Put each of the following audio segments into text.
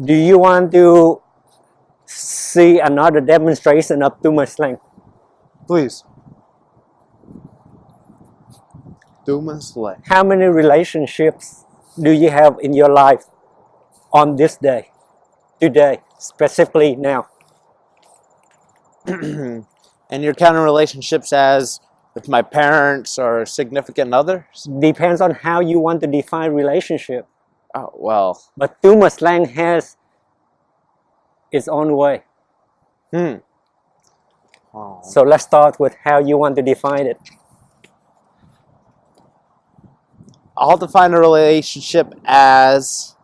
Do you want to see another demonstration of Thumoslang? Please. Thumoslang. How many relationships do you have in your life on this day, today, specifically now? And you're counting relationships as with my parents or significant others? Depends on how you want to define relationship. Oh, well. But Thumoslang has its own way. Oh. So let's start with how you want to define it. I'll define a relationship as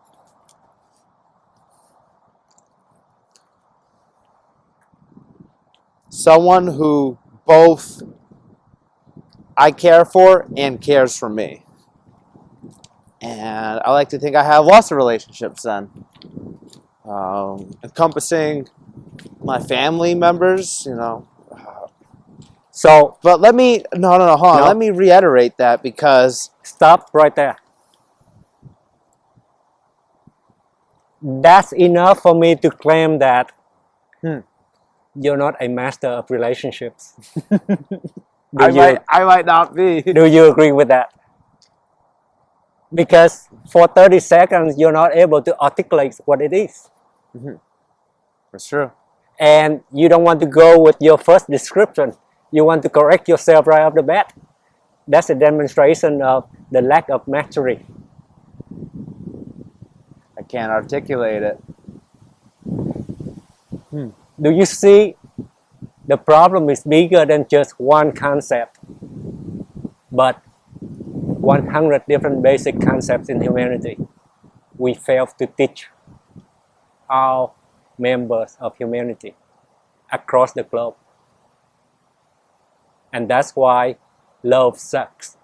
someone who both I care for and cares for me. And I like to think I have lots of relationships then. Encompassing my family members, you know. So, But let me, hold on. Let me reiterate that because... Stop right there. That's enough for me to claim that you're not a master of relationships. I might not be. Do you agree with that? Because for 30 seconds, you're not able to articulate what it is. That's true. And you don't want to go with your first description. You want to correct yourself right off the bat. That's a demonstration of the lack of mastery. I can't articulate it. Do you see the problem is bigger than just one concept, but 100 different basic concepts in humanity we fail to teach all members of humanity across the globe. And that's why love sucks.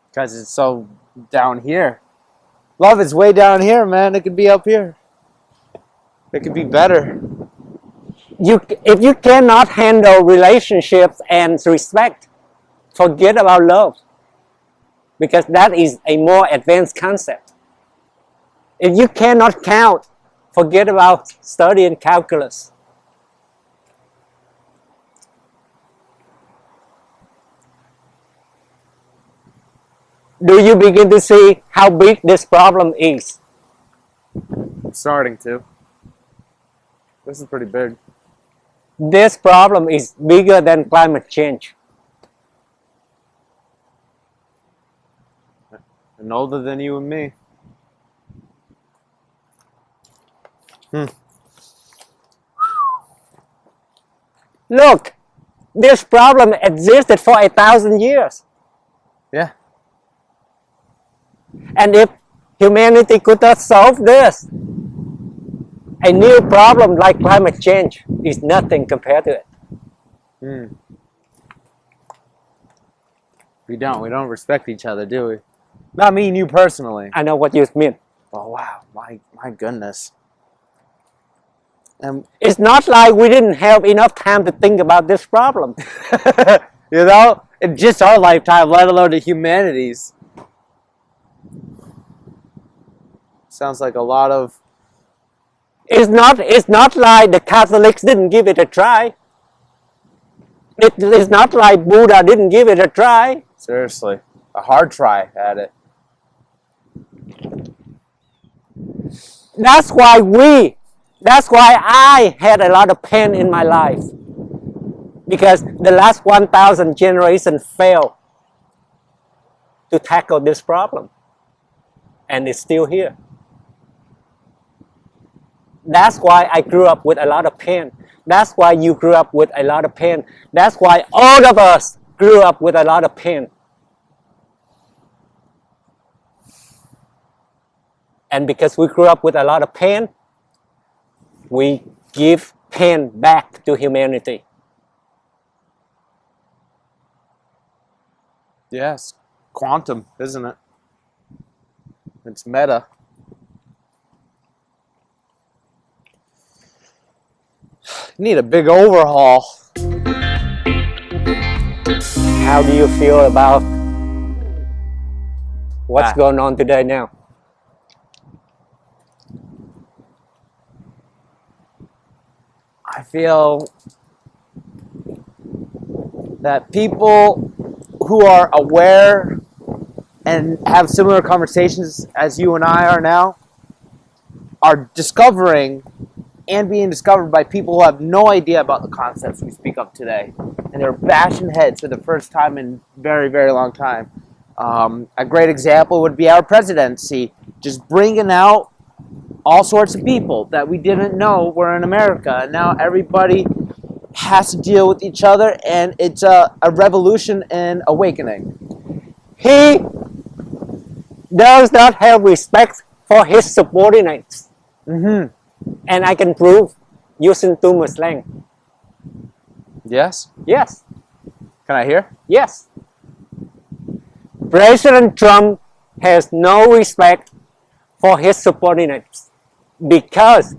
Because it's so down here. Love is way down here, man. It could be up here. It could be better. If you cannot handle relationships and respect, forget about love. Because that is a more advanced concept. If you cannot count, forget about studying calculus. Do you begin to see how big this problem is? I'm starting to. This is pretty big. This problem is bigger than climate change. And older than you and me. Look, this problem existed for 1,000 years. Yeah. And if humanity could not solve this, a new problem like climate change is nothing compared to it. We don't respect each other, do we? Not me and you personally. I know what you mean. Oh wow, my goodness. And It's not like we didn't have enough time to think about this problem. you know, in just our lifetime, let alone the humanity's. Sounds like a lot of... It's not like the Catholics didn't give it a try. It's not like Buddha didn't give it a try. Seriously, a hard try at it. That's why I had a lot of pain in my life. Because the last 1,000 generations failed to tackle this problem. And it's still here. That's why I grew up with a lot of pain. That's why you grew up with a lot of pain. That's why all of us grew up with a lot of pain. And because we grew up with a lot of pain, we give pain back to humanity. Yes, quantum, isn't it? It's meta. Need a big overhaul. How do you feel about what's going on today now? I feel that people who are aware and have similar conversations as you and I are now are discovering and being discovered by people who have no idea about the concepts we speak of today. And they're bashing heads for the first time in very, very long time. A great example would be our presidency, just bringing out all sorts of people that we didn't know were in America. And now everybody has to deal with each other, and it's a revolution and awakening. He does not have respect for his subordinates. Mm-hmm. And I can prove using Thumoslang. Yes? Yes. Can I hear? Yes. President Trump has no respect for his subordinates because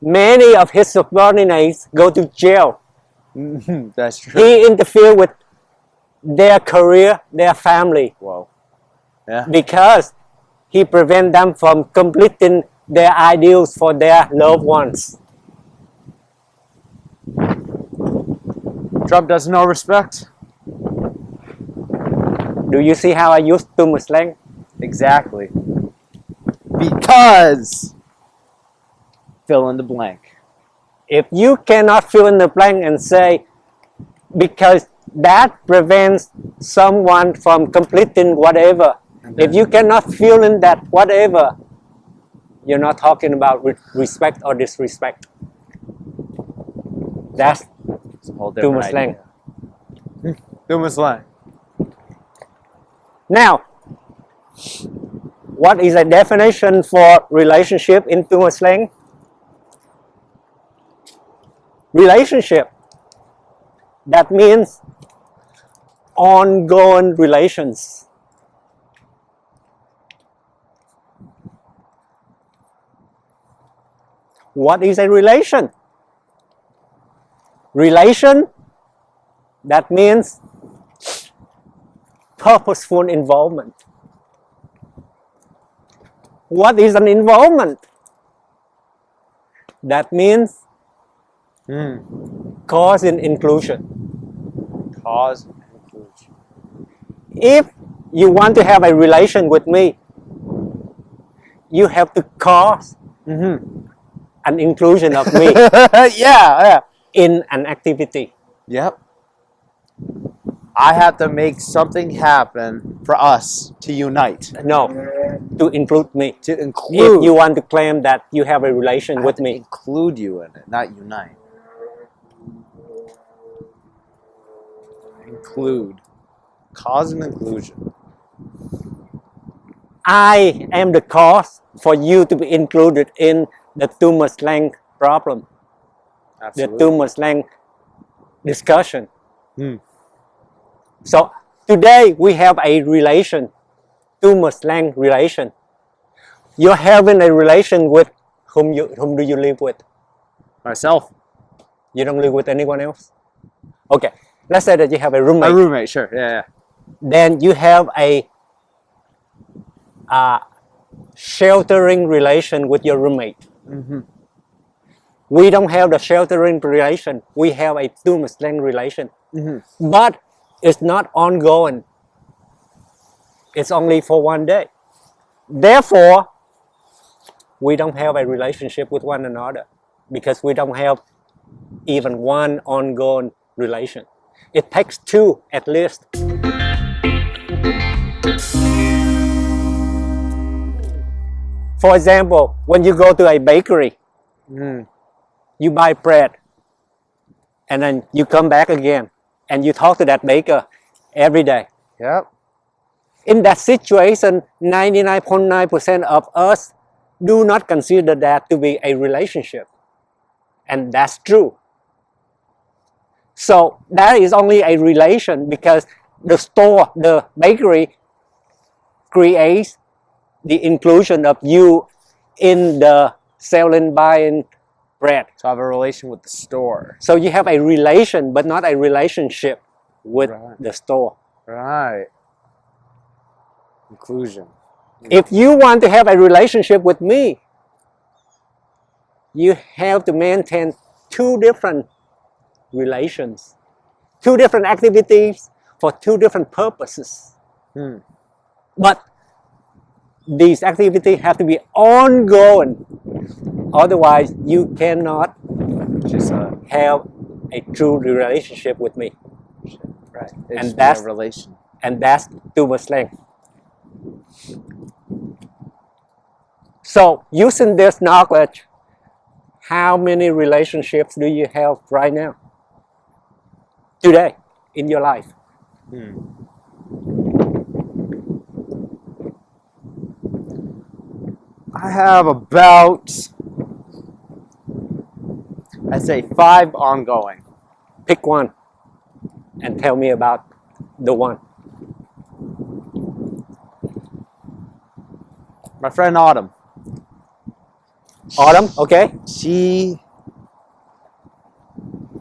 many of his subordinates go to jail. That's true. He interfered with their career, their family. Whoa. Yeah. Because he prevents them from completing their ideals for their loved ones. Trump does no respect. Do you see how I use Thumoslang? Exactly. Because fill in the blank. If you cannot fill in the blank and say, because that prevents someone from completing whatever, if you cannot fill in that whatever, you're not talking about respect or disrespect. That's It's a whole different Thumoslang. Thumoslang. Now, what is a definition for relationship in Thumoslang? Relationship. That means ongoing relations. What is a relation? Relation, that means purposeful involvement. What is an involvement? That means cause and inclusion. Cause and inclusion. If you want to have a relation with me, you have to cause an inclusion of me yeah. in an activity. Yep. I have to make something happen for us to unite. No, to include me. To include. If you want to claim that you have a relation with me. Include you in it, not unite. Include. Cause and inclusion. I am the cause for you to be included in the Thumoslang problem. Absolutely. The Thumoslang discussion. So today we have a relation, Thumoslang relation. You're having a relation with whom do you live with? Myself. You don't live with anyone else? Okay, let's say that you have a roommate. My roommate, sure. Yeah. Then you have a sheltering relation with your roommate. We don't have the sheltering relation. We have a Thumoslang relation. But it's not ongoing. It's only for one day. Therefore, we don't have a relationship with one another because we don't have even one ongoing relation. It takes two at least. For example, when you go to a bakery, you buy bread, and then you come back again, and you talk to that baker every day. Yep. In that situation, 99.9% of us do not consider that to be a relationship. And that's true. So that is only a relation because the store, the bakery, creates the inclusion of you in the selling, buying bread. So I have a relation with the store. So you have a relation, but not a relationship with Right. the store. Right. Inclusion. If you want to have a relationship with me, you have to maintain two different relations, two different activities for two different purposes. Hmm. But these activities have to be ongoing. Otherwise, you cannot Just have a true relationship with me. right. And It's that's- a relation. And that's Thumoslang. So using this knowledge, how many relationships do you have right now? Today, in your life? I have about, I'd say 5 ongoing. Pick one and tell me about the one. My friend Autumn. Autumn, okay? She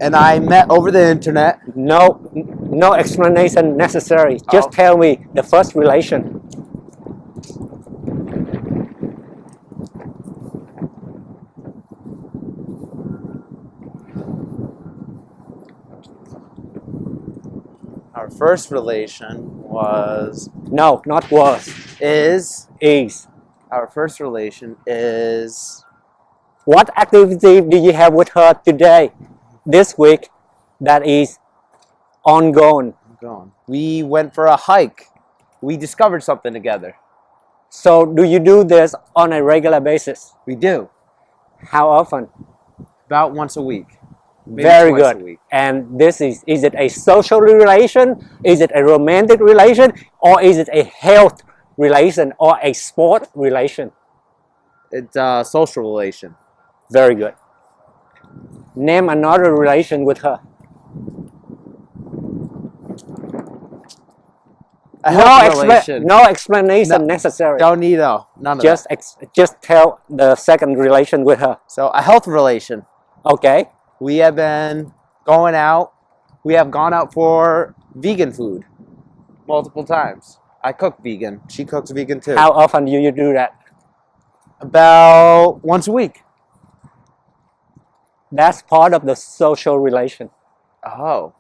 and I met over the internet. No explanation necessary. Just Oh. tell me the first relation. Our first relation was, No, not was. is, Is. our first relation is, What activity do you have with her today, this week, that is ongoing? gone. We went for a hike. We discovered something together. So do you do this on a regular basis? We do. How often? About once a week. Maybe Very twice good. a week. And this is it a social relation? Is it a romantic relation? Or is it a health relation or a sport relation? It's a social relation. Very good. Name another relation with her. A health relation. No explanation No, necessary. Don't need though. None of that. Just tell the second relation with her. So a health relation. Okay. We have been going out. We have gone out for vegan food multiple times. I cook vegan. She cooks vegan too. How often do you do that? About once a week. That's part of the social relation. Oh.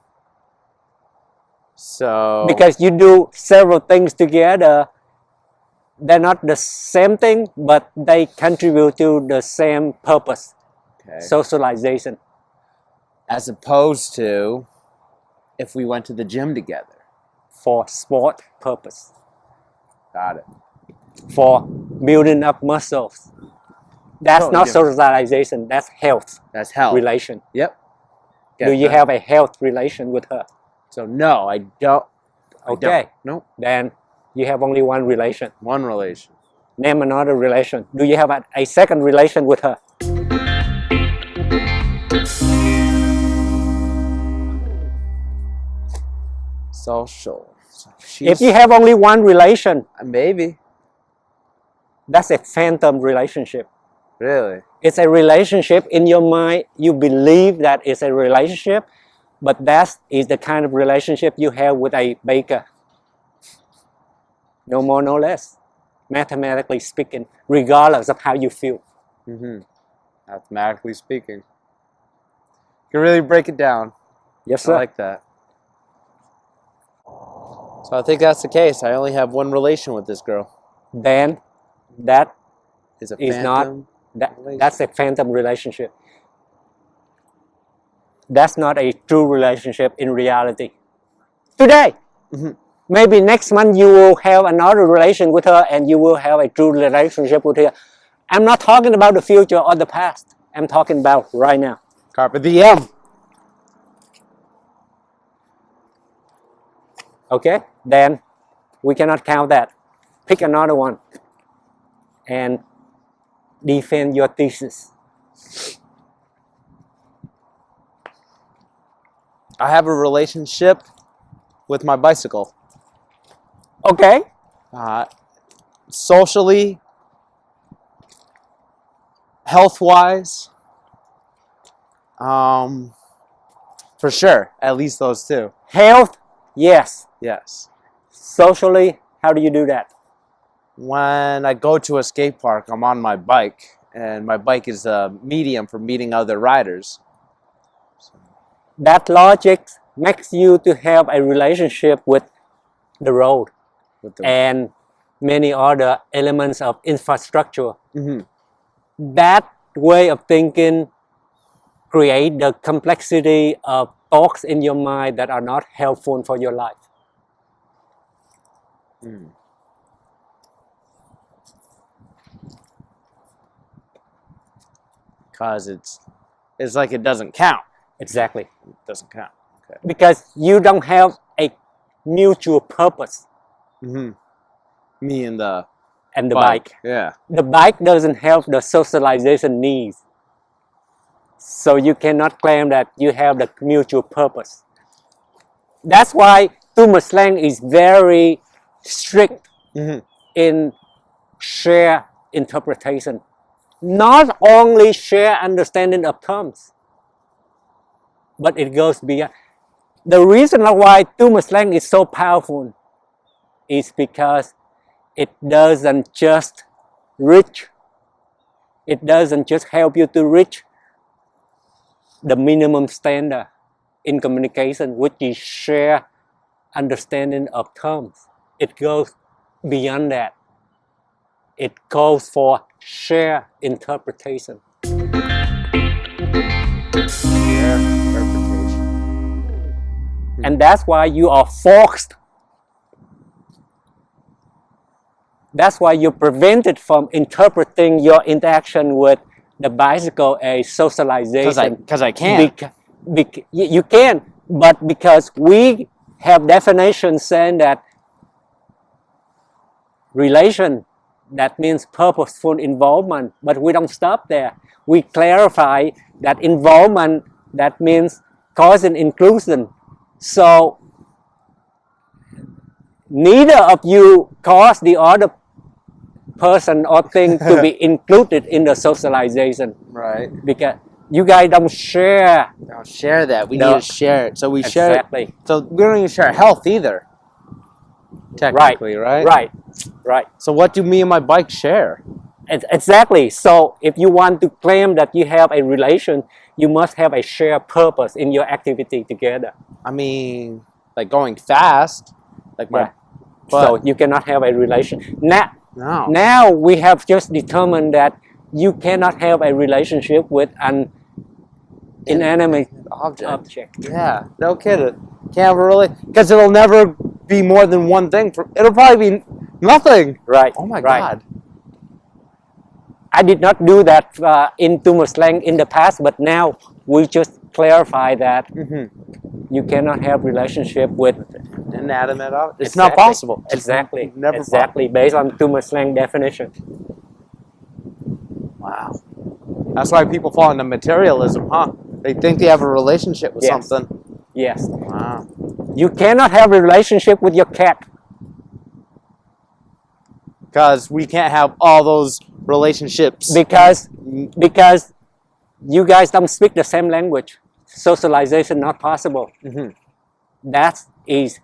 So Because you do several things together. They're not the same thing, but they contribute to the same purpose. okay. Socialization. As opposed to if we went to the gym together. For sport purpose. Got it. For building up muscles. That's Totally not different. socialization, that's health That's health. relation. Yep. Do you have a health relation with her? So no, I don't. Okay. Nope. Then you have only one relation. One relation. Name another relation. Do you have a second relation with her? Social. So If you have only one relation, maybe. that's a phantom relationship. Really? It's a relationship in your mind. You believe that it's a relationship, but that is the kind of relationship you have with a baker. No more, no less. Mathematically speaking, regardless of how you feel. Mm-hmm. Mathematically speaking. You can really break it down. Yes, I sir. like that. So I think that's the case. I only have one relation with this girl. Then that Is a is not phantom. that's a phantom relationship. That's not a true relationship in reality. Today, Mhm. maybe next month you will have another relation with her and you will have a true relationship with her. I'm not talking about the future or the past. I'm talking about right now. Carpe diem. Okay? Then we cannot count that. Pick another one and defend your thesis. I have a relationship with my bicycle. Okay? Socially, health-wise, For sure, at least those two. Health, yes. Yes. Socially, how do you do that? When I go to a skate park, I'm on my bike, and my bike is a medium for meeting other riders. That logic makes you to have a relationship with the road and many other elements of infrastructure. That way of thinking create the complexity of thoughts in your mind that are not helpful for your life. Because it's like it doesn't count. Exactly. It doesn't count. Okay. Because you don't have a mutual purpose. Me and the bike. Yeah. The bike doesn't have the socialization needs. So you cannot claim that you have the mutual purpose. That's why Thumoslang is very strict in share interpretation. Not only share understanding of terms, but it goes beyond. The reason why Thumoslang is so powerful is because it doesn't just help you to reach the minimum standard in communication, which is share understanding of terms. It goes beyond that. It calls for share interpretation. And that's why you are forced. That's why you're prevented from interpreting your interaction with the bicycle as socialization. Because I can't. You can, but because we have definitions saying that relation, that means purposeful involvement, but we don't stop there. We clarify that involvement, that means cause and inclusion. So neither of you cause the other person or thing to be included in the socialization. Right. Because you guys don't share. Don't share that. We need to share it. So we share Exactly. So we don't even share health either. Technically, right? Right. So what do me and my bike share? Exactly. So if you want to claim that you have a relation, you must have a shared purpose in your activity together. I mean, like going fast, like my. Yeah. So you cannot have a relation. Now we have just determined that you cannot have a relationship with an inanimate object. Yeah, no kidding. Can't have a really, because it'll never be more than one thing. It'll probably be nothing. Right. Oh my God. I did not do that in Thumoslang in the past, but now we just clarify that you cannot have relationship with inanimate object. It's not possible. Exactly. Never possible. Based on Thumoslang definition. Wow. That's why people fall into materialism, huh? They think they have a relationship with something. Yes. Wow. You cannot have a relationship with your cat. Because we can't have all those relationships. Because you guys don't speak the same language. Socialization not possible. That is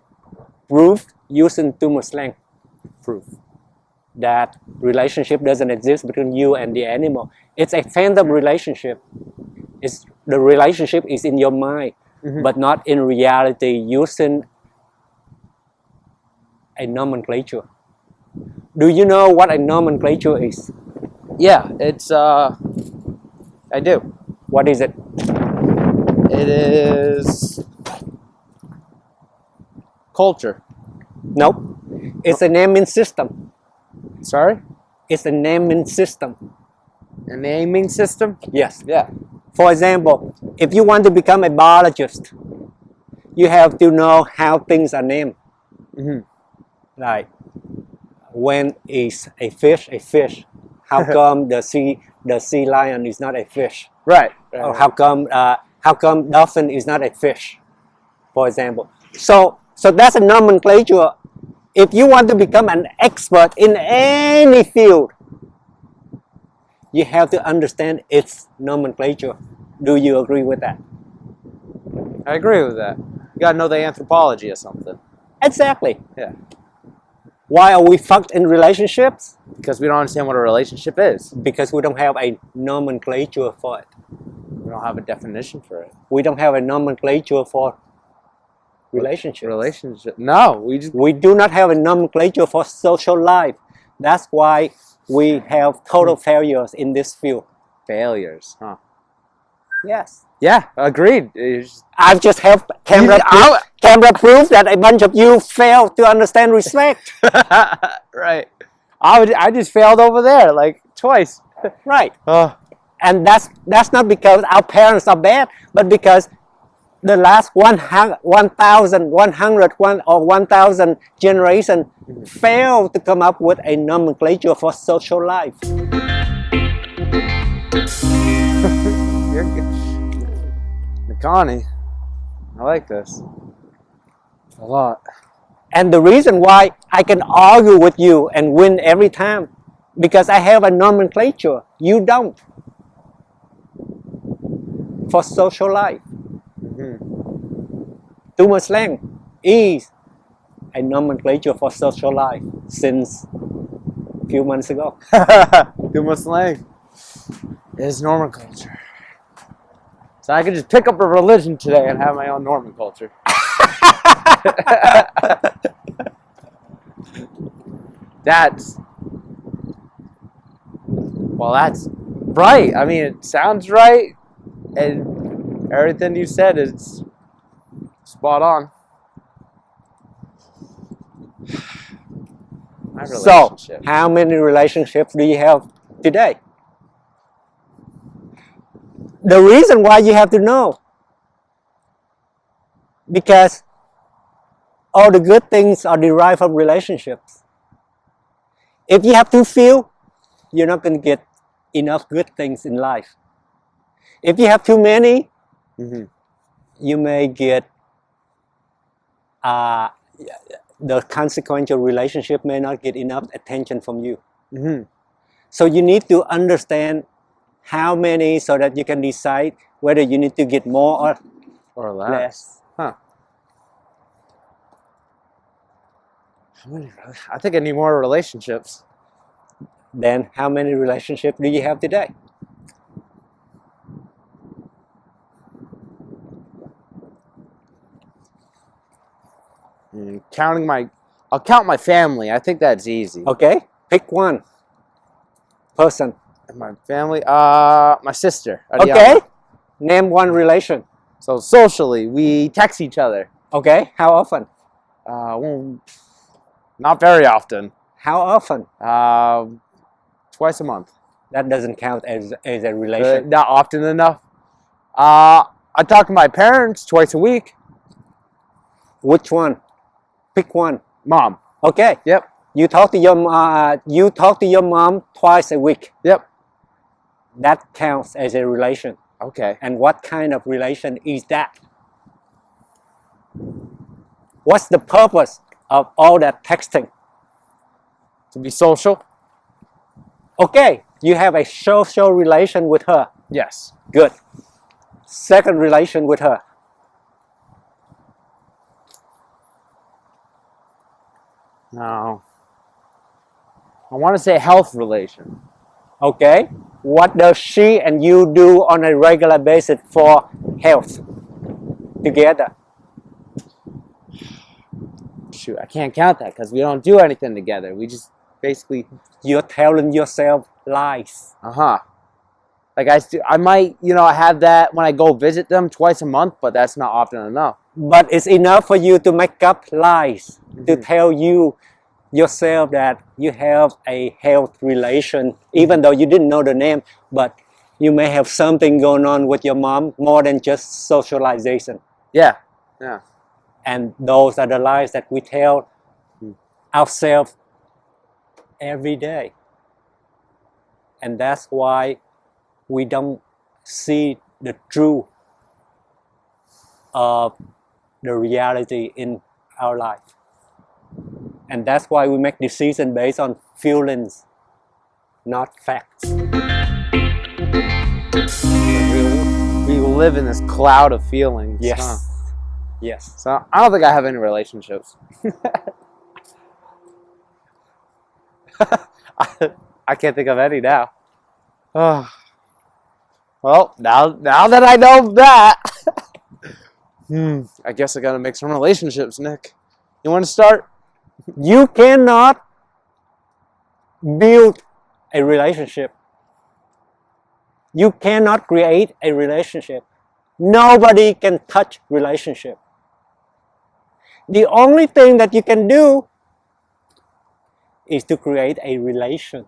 proof using Thumoslang. Proof that relationship doesn't exist between you and the animal. It's a phantom relationship. The relationship is in your mind, but not in reality using a nomenclature. Do you know what a nomenclature is? Yeah, it's I do. What is it? It is culture. Nope. It's a naming system. Sorry? It's a naming system. A naming system? Yes. Yeah. For example, if you want to become a biologist, you have to know how things are named. Like, when is a fish a fish? How come the sea lion is not a fish? Right. Or how come dolphin is not a fish? For example. So that's a nomenclature. If you want to become an expert in any field, you have to understand its nomenclature. Do you agree with that? I agree with that. You gotta know the anthropology of something. Exactly. Yeah. Why are we fucked in relationships? Because we don't understand what a relationship is. Because we don't have a nomenclature for it. We don't have a definition for it. We don't have a nomenclature for relationships. Relationship. No, We do not have a nomenclature for social life. That's why we have total failures in this field. failures, huh? Yes. Yeah, agreed. I've just have camera proof that a bunch of you fail to understand respect. Right. I just failed over there like twice. Right. Oh. And that's not because our parents are bad, but because the last 1,000 generation failed to come up with a nomenclature for social life. You're good. Connie, I like this a lot. And the reason why I can argue with you and win every time, because I have a nomenclature. You don't. For social life. Thumoslang is a nomenclature for social life since a few months ago. Thumoslang is nomenclature. So I could just pick up a religion today and have my own nomenclature. That's right. I mean, it sounds right, and everything you said is spot on. My So, how many relationships do you have today? The reason why you have to know, because all the good things are derived from relationships. If you have too few, you're not going to get enough good things in life. If you have too many, you may get the consequential relationship may not get enough attention from you. So you need to understand how many so that you can decide whether you need to get more or less. Huh. I think I need more relationships. Then how many relationships do you have today? I'll count my family. I think that's easy. Okay, pick one person. My family, my sister. Okay, name one relation. So socially, we text each other. Okay, how often? Well, not very often. How often? Twice a month. That doesn't count as a relation. Not often enough. I talk to my parents twice a week. Which one? Pick one. Mom. Okay. Yep. You talk to your mom twice a week. Yep. That counts as a relation. Okay. And what kind of relation is that? What's the purpose of all that texting? To be social? Okay, you have a social relation with her. Yes. Good. Second relation with her. No. I want to say health relation. Okay. What does she and you do on a regular basis for health together? Shoot, I can't count that because we don't do anything together. We just basically... You're telling yourself lies. Like I might, have that when I go visit them twice a month, but that's not often enough. But it's enough for you to make up lies, to tell yourself that you have a health relation, even though you didn't know the name, but you may have something going on with your mom more than just socialization. Yeah. And those are the lies that we tell ourselves every day. And that's why we don't see the truth of the reality in our life. And that's why we make decisions based on feelings, not facts. The real world. We live in this cloud of feelings. Yes. Huh? Yes. So I don't think I have any relationships. I can't think of any now. Oh. Well, now that I know that, I guess I gotta make some relationships, Nick. You want to start? You cannot build a relationship. You cannot create a relationship. Nobody can touch relationship. The only thing that you can do is to create a relation.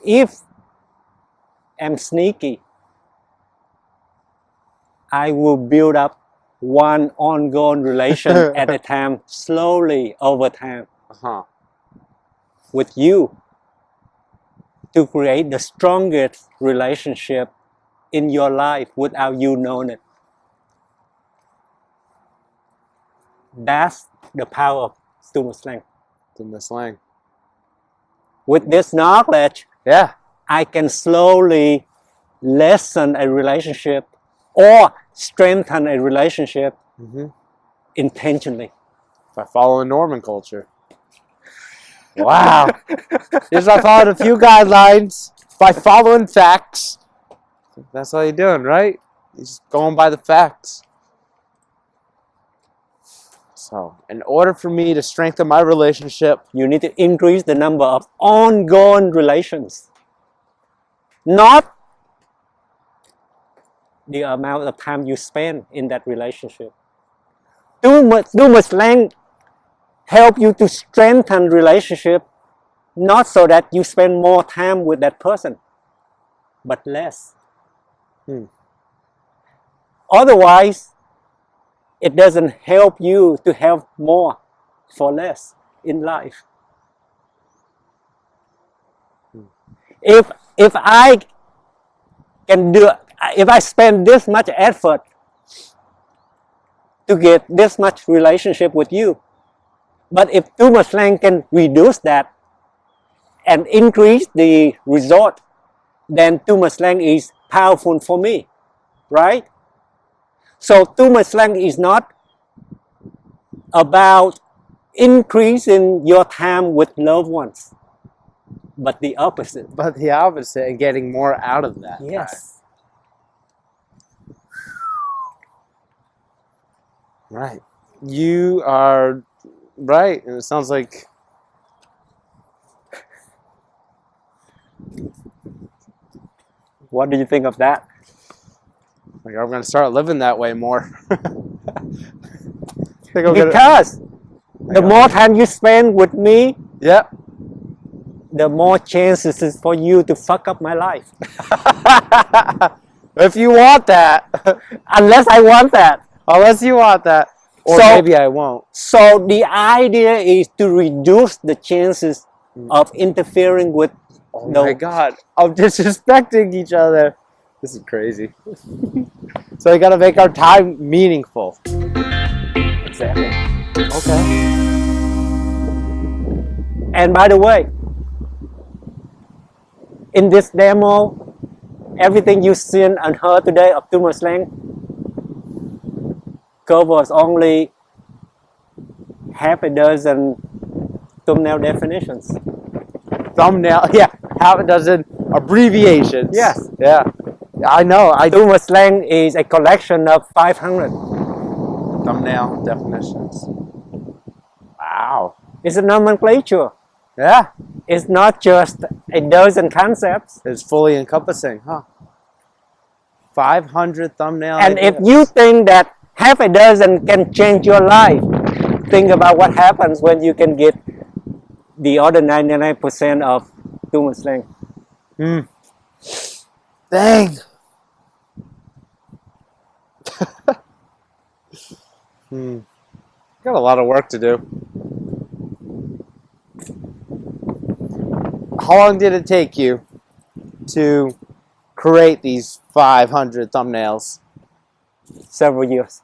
If I'm sneaky, I will build up one ongoing relation at a time, slowly over time, with you, to create the strongest relationship in your life without you knowing it. That's the power of Thumoslang. Thumoslang. With this knowledge, Yeah. I can slowly lessen a relationship or strengthen a relationship intentionally. By following Norman culture. Wow. Just I followed a few guidelines by following facts. That's all you're doing, right? You're just going by the facts. So, in order for me to strengthen my relationship, you need to increase the number of ongoing relations. Not the amount of time you spend in that relationship. Thumoslang help you to strengthen relationship, not so that you spend more time with that person, but less. Otherwise, it doesn't help you to have more for less in life. If I can do, if I spend this much effort to get this much relationship with you, but if Thumoslang can reduce that and increase the result, then Thumoslang is powerful for me, right? So Thumoslang is not about increasing your time with loved ones, but the opposite. But the opposite, and getting more out of that. Yes. Right. You are right, and it sounds like What do you think of that? I'm going to start living that way more. Because the more time you spend with me, yeah, the more chances is for you to fuck up my life. If you want that. Unless I want that. Unless you want that. Or So- maybe I won't. So the idea is to reduce the chances of interfering with Oh my the God. Of disrespecting each other. This is crazy. So we got to make our time meaningful. Exactly. Okay. And by the way, in this demo, everything you've seen and heard today of Thumoslang covers only half a dozen thumbnail definitions. Thumbnail. Yeah. Half a dozen abbreviations. Yes. Yeah. I know. Thumoslang is a collection of 500. Thumbnail definitions. Wow. It's a nomenclature. Yeah. It's not just a dozen concepts. It's fully encompassing, huh? 500 thumbnail And if ideas. you think that half a dozen can change your life, think about what happens when you can get the other 99% of Thumoslang. Dang. Got a lot of work to do. How long did it take you to create these 500 thumbnails? Several years.